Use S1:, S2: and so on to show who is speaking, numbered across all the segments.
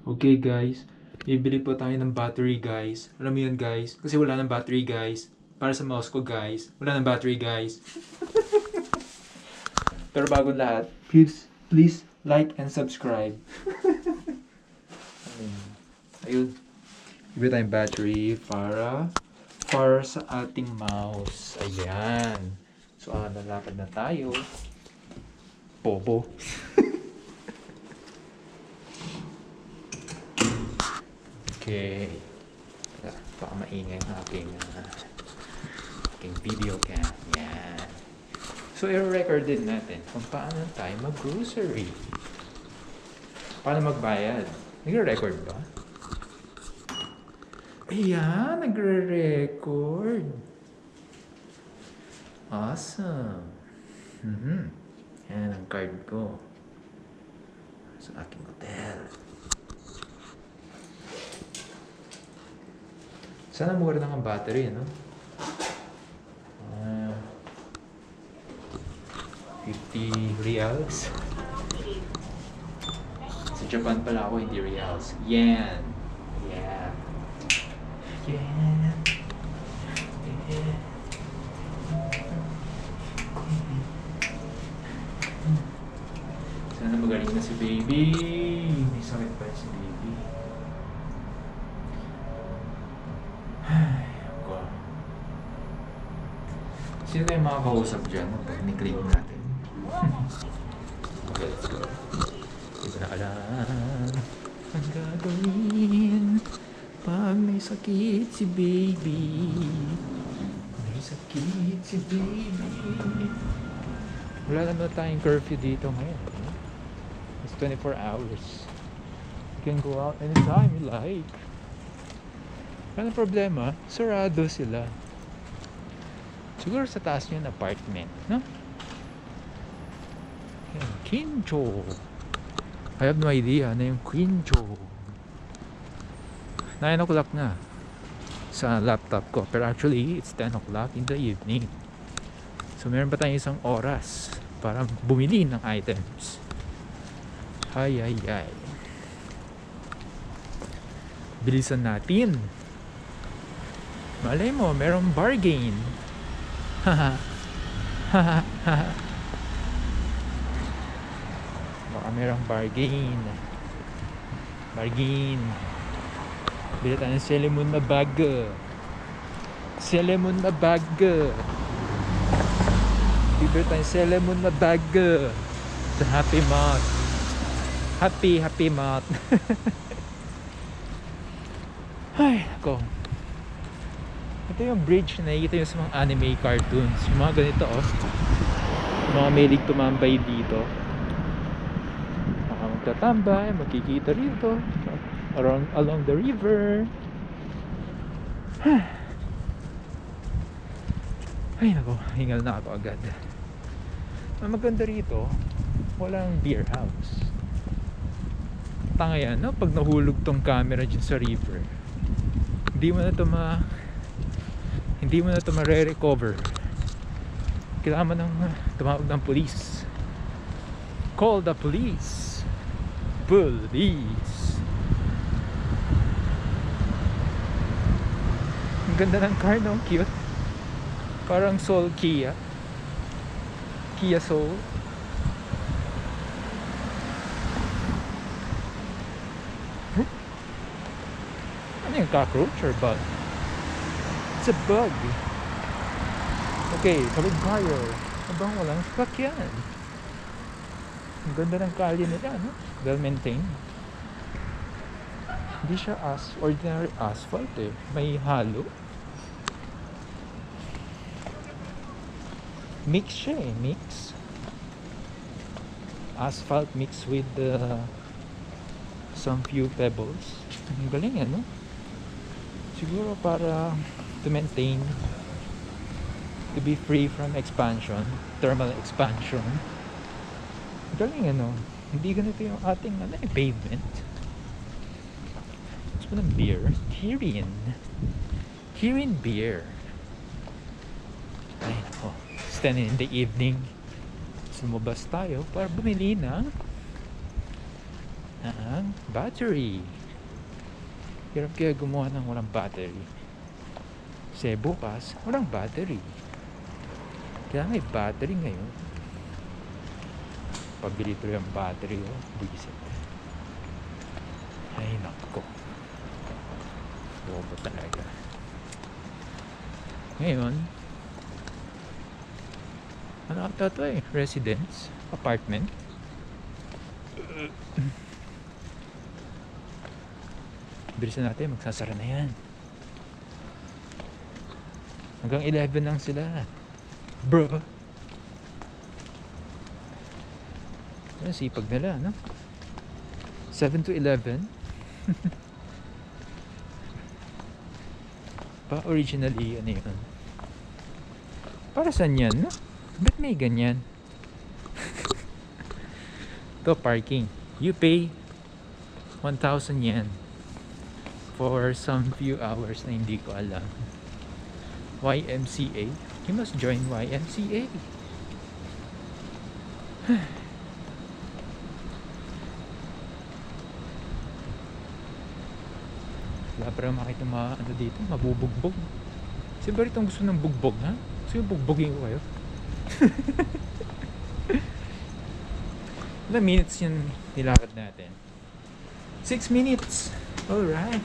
S1: Okay guys, bibili po tayo ng battery guys. Alam mo yun guys, kasi wala ng battery guys. Para sa mouse ko guys, wala ng battery guys. Pero bago lahat, please like and subscribe. Ayun. Bibili tayong battery para sa ating mouse. Ayan. So, lalakad na tayo. Bobo. Okay. Baka maingay ang aking video cam. Yan. So, i-record din natin kung paano tayo mag-grocery. Paano magbayad? Nagre-record ba? Ayan, nagre-record. Awesome. Yan ang card ko sa aking hotel. Sana mura lang ang battery, no? 50 reals. Sa Japan pala ako, hindi reals. Yen. Yeah. Yen. Yeah. Sana magaling na si baby. May sakit pa si baby. Ay, ako. Sino tayong makakausap dyan pag ni-click natin? Okay, let's go. Hindi ko na alam ang gagawin pag may sakit si baby. May sakit si baby. Wala naman tayong curfew dito ngayon. It's 24 hours. You can go out anytime you like. Ano problema? Sarado sila. Siguro sa taas yung apartment, no? Yan, Kincho. I have no idea na yung Kincho. 9 o'clock na sa laptop ko. Pero actually, it's 10 o'clock in the evening. So meron pa tayong isang oras para bumili ng items. Ay. Bilisan natin. Malay mo, merong bargain. Baka merong bargain. Bili tayo ng Celemon na bag. Bili tayo ng Celemon na bag. Sa Happy Mart. Happy Mart. Ay, ako. Ito yung bridge na nakikita nyo sa mga anime cartoons. Yung mga ganito, oh. Yung mga mahilig tumambay dito. Baka magtatambay, makikita rito. Along the river. Ay, nako. Hingal na ako agad. Ang maganda rito, walang beer house. Tanga yan, no? Pag nahulog tong camera dyan sa river, hindi mo na ito ma-recover. Kailangan mo nang tumawag ng police. Call the police. Ang ganda ng car, no? Cute. Parang Soul Kia Soul. Ano yung cockroach or bug? It's a bug. Okay, kaligbayo. Abang walang sakyan. Ang ganda ng kalye nila, no? Well maintained. Hindi siya ordinary asphalt eh. May halo. Mix siya eh. Mix. Asphalt mixed with some few pebbles. Ang galing yan, no? Siguro para to maintain, to be free from expansion, thermal expansion. Galing, ano? Hindi ganito yung ating pavement. Gusto mo ng beer? Kirin beer. Ay, nako. It's 10 in the evening. Sumabas tayo para bumili ng ng battery. Hirap kaya gumawa ng walang battery. Kasi bukas, walang battery. Kaya may battery ngayon. Pabili tuloy ang battery, oh. Buisit. Ay, nako. Bobo talaga. Ngayon, ano ata to eh? Residence? Apartment? Bilisan natin, magsasara na yan. Hanggang 11 lang sila. Bro. Ano, sipag nila, no? 7 to 11. Pa originally, ano yun? Para saan yan, no? Ba't may ganyan? Ito, parking. You pay 1,000 yen for some few hours na hindi ko alam. YMCA? You must join YMCA. Wala pa rin makita ano dito, mabubugbog. Kasi ba rin gusto ng bugbog, ha? Gusto yung bugbogin ko kayo? Ilang minutes yung nilakad natin? 6 minutes. Alright.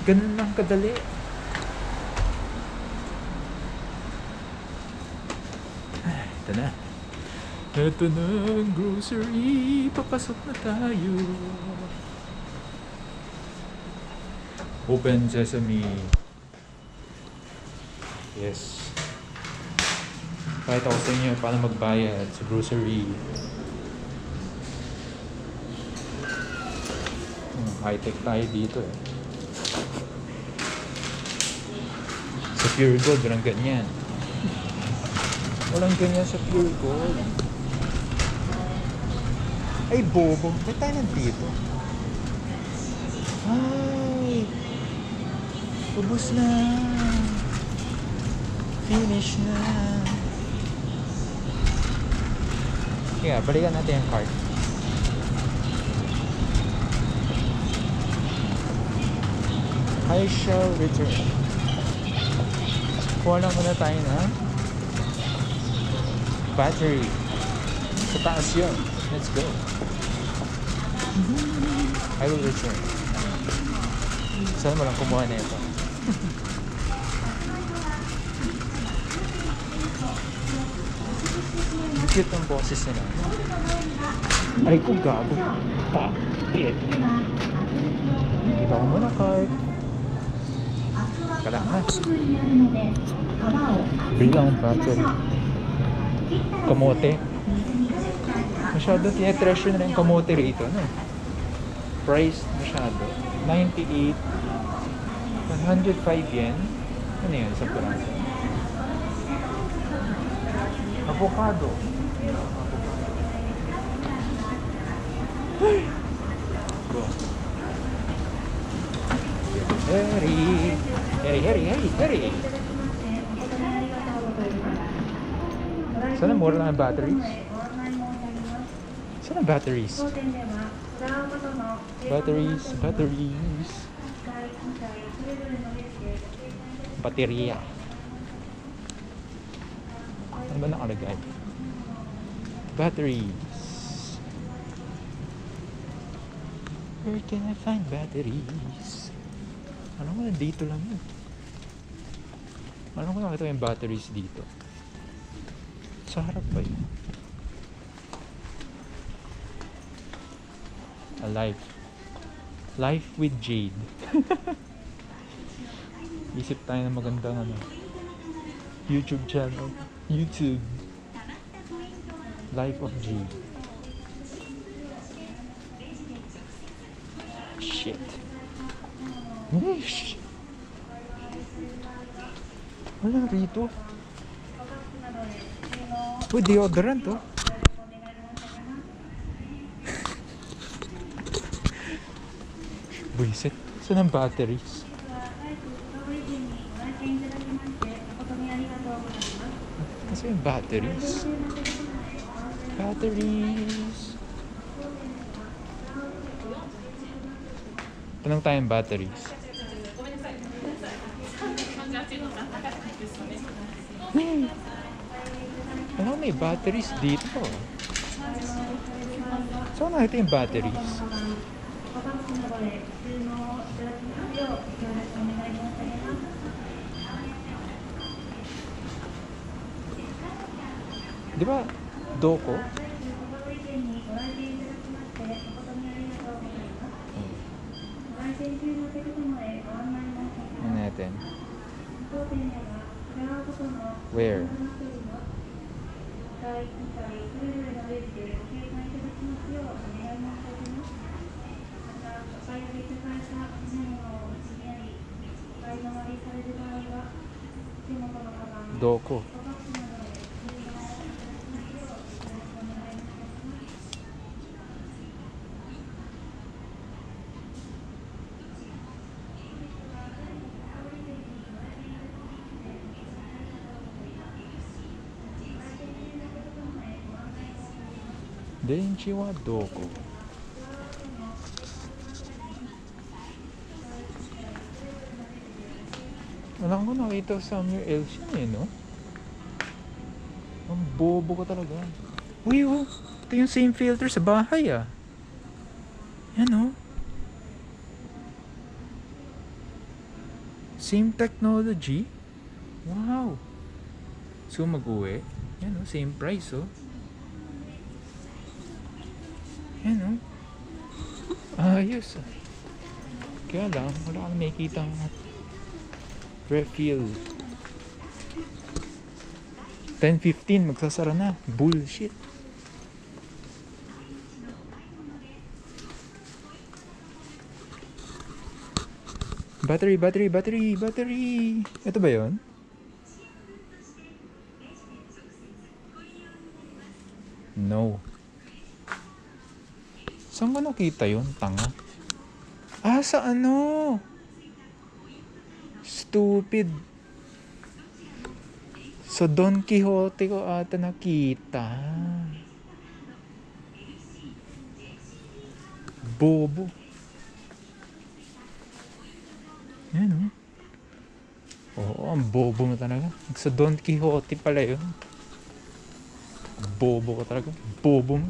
S1: Ganun lang kadali. Ito na. Ito na ang grocery. Papasok na tayo. Open sesame. Yes. Pakita ko sa inyo paano magbayad sa grocery. High-tech tayo dito eh. Sa Pure Gold, walang ganyan. Walang ganyan sa Pure Gold. Ay, bobo. Ba't tayo nandito? Ay! Ubus na. Finish na. Kaya, balikan natin yung card. I shall return. Kuha lang muna tayo na battery. Sa taas yun. Let's go. I will return. Saan mo lang kumuha na ito? Cute ang boses nila. Ay ko gago. Pa. Kita ko muna card. Kailangan. Bilang battery. Kamote. Masyado tinetreasure na rin kamote rito, no? Price masyado. 98. 105 yen. Ano yan? Isang piraso. Avocado. Go. Hurry. Hurry. Sana mura lang ang batteries? Saan ang batteries? Batteries. Baterya. Ano ba nakalagay? Batteries. Where can I find batteries? Alam ko dito lang yun. Alam ko nakita yung batteries dito. Sa harap ba yun? Life with Jade. Isip tayo ng magandang YouTube channel. YouTube. Life of Jade. Shit. Wala rito. Uy, deodorant oh. Buisit. Saan ang batteries? Kasi yung batteries. Tanong tayong batteries. Alam mo, may batteries dito. So, nakita yung batteries. Di ba, Doko? Ano natin? Where? Doko. Denchi wa doko? Alam ko nakita somewhere else yun eh, no? Ang bobo ka talaga. Uy, oh, ito yung same filter sa bahay ah. Yan oh. Same technology. Wow. So mag-uwi. Yan oh, same price oh. Yan oh. Ayos ah. Kaya lang, wala kang nakikitang refill. 10:15 magsasara na. Bullshit. Battery. Ito ba yun? No. Saan ko nakita yun? Tanga. Ah, sa ano? Stupid. Sa Don Quixote ko ata nakita. Bobo. Yan oh. Oo, ang bobo mo talaga. Sa Don Quixote pala yun. Bobo ka talaga. Bobo mo.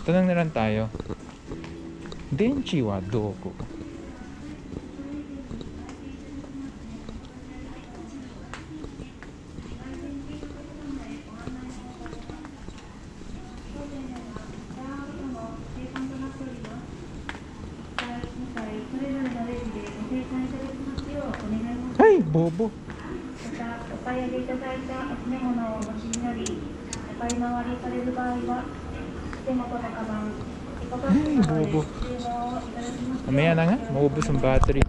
S1: Tanong na lang tayo. Denchi wa doko? Ay, bobo. Ay, bobo. Mamaya na nga, maubos ang battery.